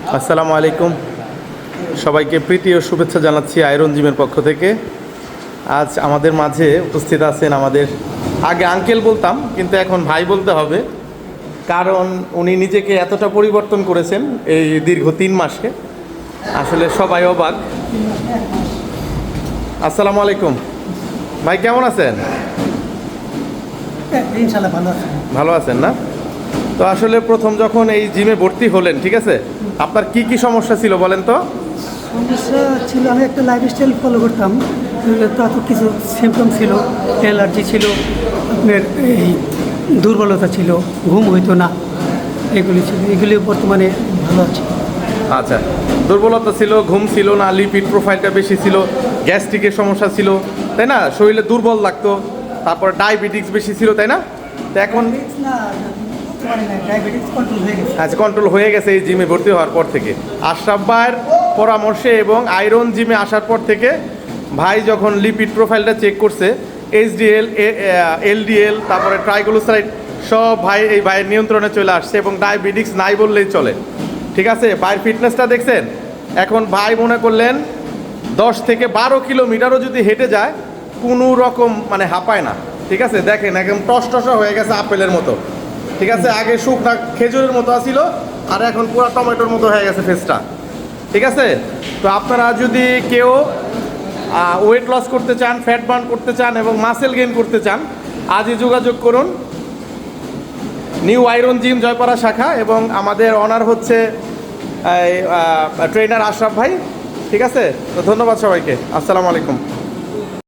আসসালামু আলাইকুম, সবাইকে প্রীতি ও শুভেচ্ছা জানাচ্ছি আয়রন জিমের পক্ষ থেকে। আজ আমাদের মাঝে উপস্থিত আছেন আমাদের, আগে আঙ্কেল বলতাম কিন্তু এখন ভাই বলতে হবে, কারণ উনি নিজেকে এতটা পরিবর্তন করেছেন এই দীর্ঘ 3 মাসে, আসলে সবাই অবাক। আসসালামু আলাইকুম ভাই, কেমন আছেন? ইনশাআল্লাহ ভালো আছে। ভালো আছেন না? তো আসলে প্রথম যখন এই জিমে ভর্তি হলেন, ঠিক আছে, আপনার কি কি সমস্যা ছিল বলেন তো? সমস্যা ছিল, আমি একটা লাইফস্টাইল ফলো করতাম, তাতে কিছু সিমটম ছিল, অ্যালার্জি ছিল, আপনার এই দুর্বলতা ছিল, ঘুম হইতো না, এগুলি ছিল। এগুলি বর্তমানে ভালো আছে। আচ্ছা, দুর্বলতা ছিল, ঘুম ছিল না, লিপিড প্রোফাইলটা বেশি ছিল, গ্যাস্ট্রিকের সমস্যা ছিল, তাই না? শরীরে দুর্বল লাগতো, তারপরে ডায়াবেটিক্স বেশি ছিল, তাই না? তো এখন ডায়াবেটিস কন্ট্রোল হয়ে গেছে। আজ কন্ট্রোল হয়ে গেছে এই জিমে ভর্তি হওয়ার পর থেকে। আশরাফ ভাইয়ের পরামর্শে এবং আয়রন জিমে আসার পর থেকে ভাই যখন লিপিড প্রোফাইলটা চেক করছে, এইচডিএল, এলডিএল, তারপরে ট্রাইগ্লিসারাইড সব এই ভাইয়ের নিয়ন্ত্রণে চলে আসছে এবং ডায়াবেটিক্স নাই বললেই চলে। ঠিক আছে, ভাইয়ের ফিটনেসটা দেখছেন? এখন ভাই মনে করলেন 10 থেকে 12 কিলোমিটারও যদি হেঁটে যায় কোনো রকম মানে হাঁপায় না। ঠিক আছে, দেখেন একদম টসটসা হয়ে গেছে আপেলের মতো। ঠিক আছে, আগে শুকনা খেজুরের মতো ছিল আর এখন পুরো টমেটোর মতো হয়ে গেছে ফেসটা। ঠিক আছে, তো আপনারা যদি কেউ ওয়েট লস করতে চান, ফ্যাট বার্ন করতে চান এবং মাসেল গেইন করতে চান, আজই যোগাযোগ করুন নিউ আয়রন জিম জয়পাড়া শাখা, এবং আমাদের অনার হচ্ছে ট্রেনার আশরাফ ভাই। ঠিক আছে, তো ধন্যবাদ সবাইকে। আসসালামু আলাইকুম।